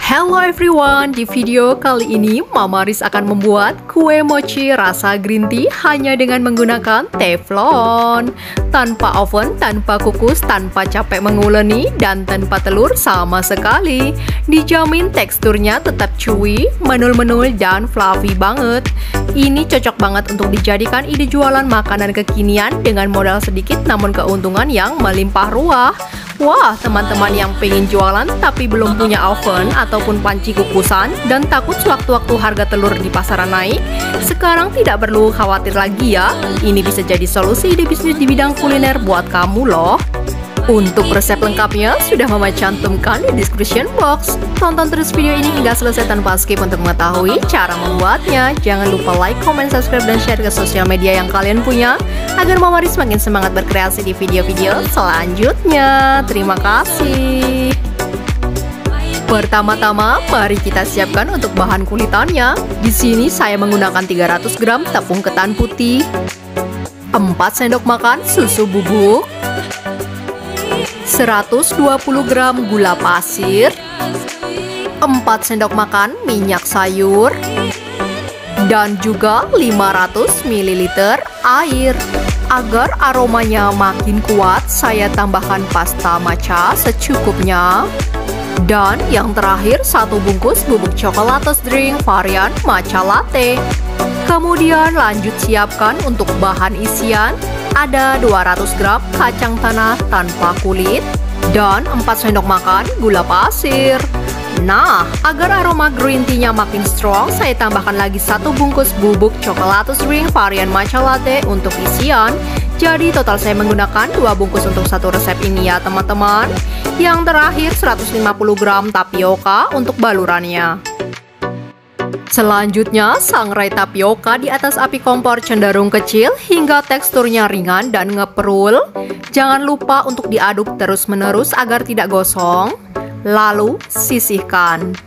Hello everyone, di video kali ini Mama Riz akan membuat kue mochi rasa green tea hanya dengan menggunakan teflon. Tanpa oven, tanpa kukus, tanpa capek menguleni, dan tanpa telur sama sekali. Dijamin teksturnya tetap chewy, menul-menul, dan fluffy banget. Ini cocok banget untuk dijadikan ide jualan makanan kekinian dengan modal sedikit namun keuntungan yang melimpah ruah. Wah, teman-teman yang pengen jualan tapi belum punya oven ataupun panci kukusan dan takut sewaktu-waktu harga telur di pasaran naik, sekarang tidak perlu khawatir lagi ya. Ini bisa jadi solusi ide bisnis di bidang kuliner buat kamu loh. Untuk resep lengkapnya sudah Mama cantumkan di description box. Tonton terus video ini hingga selesai tanpa skip untuk mengetahui cara membuatnya. Jangan lupa like, comment, subscribe, dan share ke sosial media yang kalian punya agar Mama Riz semakin semangat berkreasi di video-video selanjutnya. Terima kasih. Pertama-tama, mari kita siapkan untuk bahan kulitannya. Di sini saya menggunakan 300 gram tepung ketan putih, 4 sendok makan susu bubuk, 120 gram gula pasir, 4 sendok makan minyak sayur, dan juga 500 ml air. Agar aromanya makin kuat, saya tambahkan pasta matcha secukupnya. Dan yang terakhir, 1 bungkus bubuk coklatos drink varian matcha latte. Kemudian lanjut siapkan untuk bahan isian. Ada 200 gram kacang tanah tanpa kulit dan 4 sendok makan gula pasir. Nah, agar aroma green tea-nya makin strong, saya tambahkan lagi 1 bungkus bubuk coklatos drink varian matcha latte untuk isian. Jadi total saya menggunakan 2 bungkus untuk satu resep ini ya teman-teman. Yang terakhir 150 gram tapioka untuk balurannya. Selanjutnya, sangrai tapioka di atas api kompor cenderung kecil hingga teksturnya ringan dan ngeprul. Jangan lupa untuk diaduk terus-menerus agar tidak gosong. Lalu, sisihkan.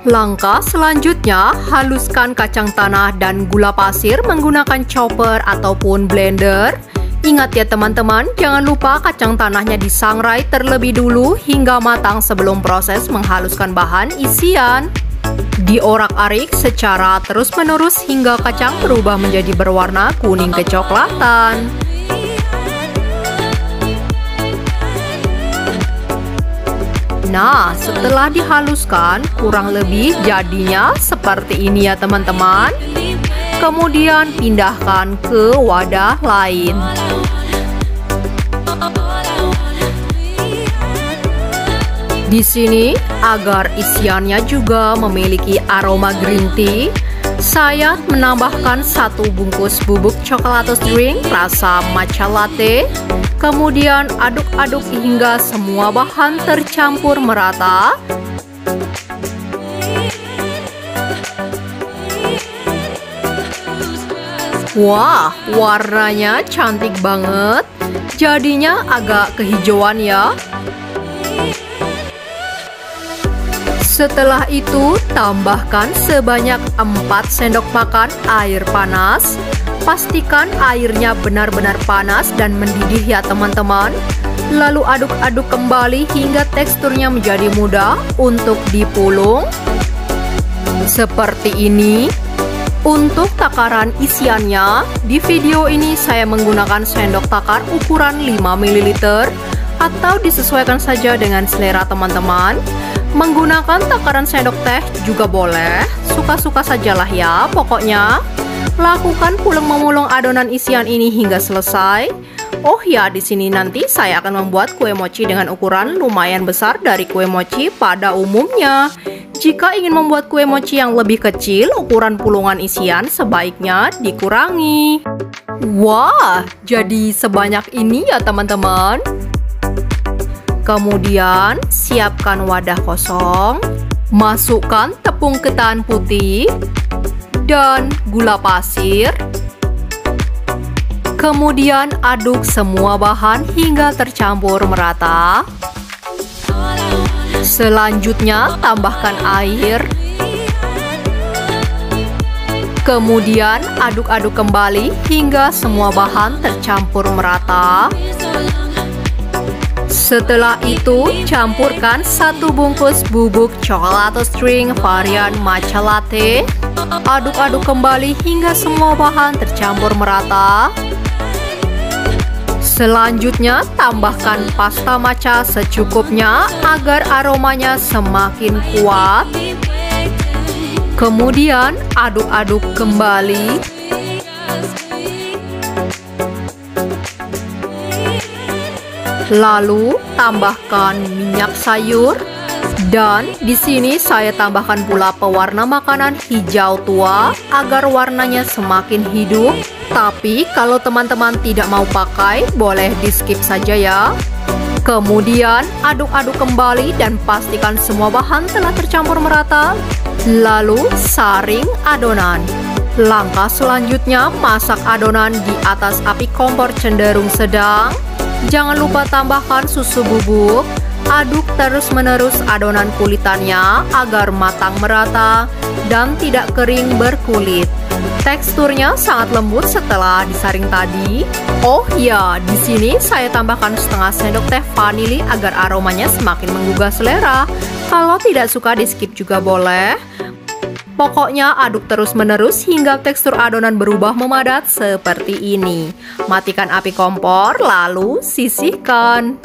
Langkah selanjutnya, haluskan kacang tanah dan gula pasir menggunakan chopper ataupun blender. Ingat ya teman-teman, jangan lupa kacang tanahnya disangrai terlebih dulu hingga matang sebelum proses menghaluskan bahan isian. Diorak-arik secara terus-menerus hingga kacang berubah menjadi berwarna kuning kecoklatan. Nah, setelah dihaluskan, kurang lebih jadinya seperti ini ya teman-teman. Kemudian pindahkan ke wadah lain. Di sini, agar isiannya juga memiliki aroma green tea, saya menambahkan 1 bungkus bubuk coklatos drink rasa matcha latte. Kemudian aduk-aduk hingga semua bahan tercampur merata. Wah, warnanya cantik banget. Jadinya agak kehijauan ya. Setelah itu, tambahkan sebanyak 4 sendok makan air panas. Pastikan airnya benar-benar panas dan mendidih ya teman-teman. Lalu aduk-aduk kembali hingga teksturnya menjadi mudah untuk dipulung. Seperti ini. Untuk takaran isiannya, di video ini saya menggunakan sendok takar ukuran 5 ml atau disesuaikan saja dengan selera teman-teman. Menggunakan takaran sendok teh juga boleh, suka-suka sajalah ya pokoknya. Lakukan pulung-memulung adonan isian ini hingga selesai. Oh ya, di sini nanti saya akan membuat kue mochi dengan ukuran lumayan besar dari kue mochi pada umumnya. Jika ingin membuat kue mochi yang lebih kecil, ukuran pulungan isian sebaiknya dikurangi. Wah, jadi sebanyak ini ya teman-teman. Kemudian, siapkan wadah kosong, masukkan tepung ketan putih dan gula pasir. Kemudian aduk semua bahan hingga tercampur merata. Selanjutnya, tambahkan air. Kemudian aduk-aduk kembali hingga semua bahan tercampur merata. Setelah itu, campurkan 1 bungkus bubuk coklat string varian matcha latte. Aduk-aduk kembali hingga semua bahan tercampur merata. Selanjutnya, tambahkan pasta matcha secukupnya agar aromanya semakin kuat. Kemudian, aduk-aduk kembali. Lalu, tambahkan minyak sayur. Dan di sini saya tambahkan pula pewarna makanan hijau tua agar warnanya semakin hidup. Tapi kalau teman-teman tidak mau pakai, boleh di skip saja ya. Kemudian aduk-aduk kembali dan pastikan semua bahan telah tercampur merata. Lalu saring adonan. Langkah selanjutnya, masak adonan di atas api kompor cenderung sedang. Jangan lupa tambahkan susu bubuk. Aduk terus-menerus adonan kulitannya agar matang merata dan tidak kering berkulit. Teksturnya sangat lembut setelah disaring tadi. Oh ya, di sini saya tambahkan setengah sendok teh vanili agar aromanya semakin menggugah selera. Kalau tidak suka di skip juga boleh. Pokoknya aduk terus-menerus hingga tekstur adonan berubah memadat seperti ini. Matikan api kompor lalu sisihkan.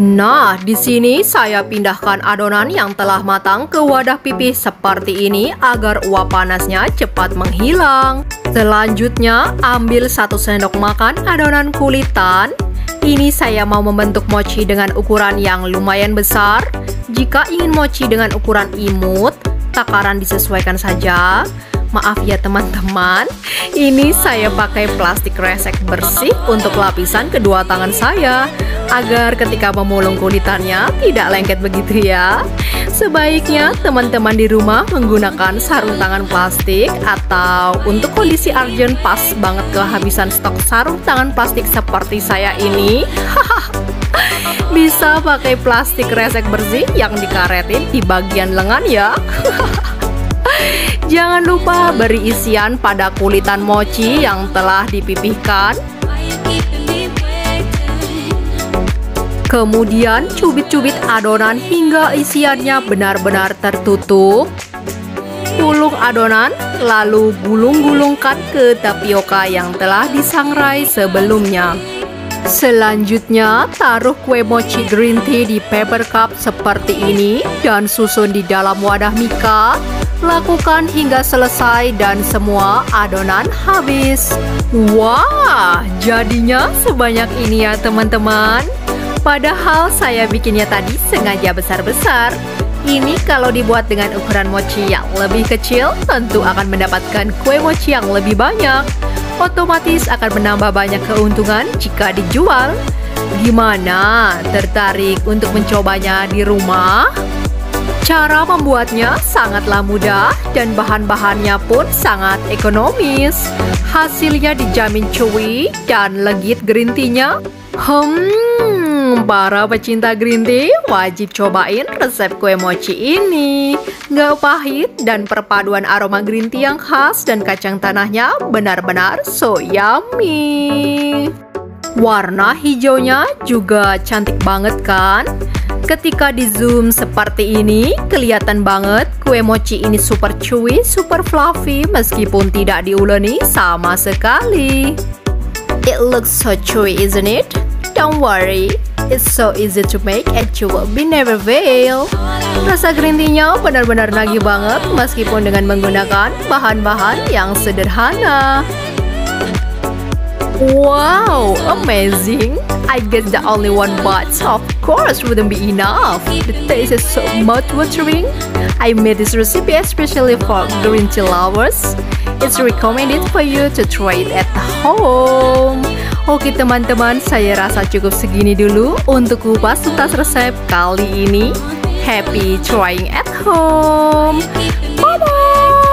Nah, di sini saya pindahkan adonan yang telah matang ke wadah pipih seperti ini agar uap panasnya cepat menghilang. Selanjutnya, ambil 1 sendok makan adonan kulitan. Ini saya mau membentuk mochi dengan ukuran yang lumayan besar. Jika ingin mochi dengan ukuran imut, takaran disesuaikan saja. Maaf ya teman-teman, ini saya pakai plastik resek bersih untuk lapisan kedua tangan saya, agar ketika memulung kulitannya tidak lengket begitu ya. Sebaiknya teman-teman di rumah menggunakan sarung tangan plastik, atau untuk kondisi urgent pas banget kehabisan stok sarung tangan plastik seperti saya ini, bisa pakai plastik resek bersih yang dikaretin di bagian lengan ya. Jangan lupa beri isian pada kulitan mochi yang telah dipipihkan. Kemudian cubit-cubit adonan hingga isiannya benar-benar tertutup. Ulung adonan, lalu gulung-gulungkan ke tapioka yang telah disangrai sebelumnya. Selanjutnya, taruh kue mochi green tea di paper cup seperti ini dan susun di dalam wadah mika. Lakukan hingga selesai dan semua adonan habis. Wah, jadinya sebanyak ini ya teman-teman. Padahal saya bikinnya tadi sengaja besar-besar. Ini kalau dibuat dengan ukuran mochi yang lebih kecil, tentu akan mendapatkan kue mochi yang lebih banyak. Otomatis akan menambah banyak keuntungan jika dijual. Gimana? Tertarik untuk mencobanya di rumah? Cara membuatnya sangatlah mudah dan bahan-bahannya pun sangat ekonomis. Hasilnya dijamin chewy dan legit green tea-nya. Para pecinta green tea wajib cobain resep kue mochi ini. Gak pahit dan perpaduan aroma green tea yang khas dan kacang tanahnya benar-benar so yummy. Warna hijaunya juga cantik banget kan? Ketika di zoom seperti ini, kelihatan banget kue mochi ini super chewy, super fluffy meskipun tidak diuleni sama sekali. It looks so chewy, isn't it? Don't worry, it's so easy to make and you will be never fail. Rasa green tea-nya benar-benar nagih banget meskipun dengan menggunakan bahan-bahan yang sederhana. Wow, amazing! I guess the only one bite, of course, wouldn't be enough. The taste is so mouth-watering. I made this recipe especially for green tea lovers. It's recommended for you to try it at home. Oke teman-teman, saya rasa cukup segini dulu untuk kupas tuntas resep kali ini. Happy trying at home. Bye-bye!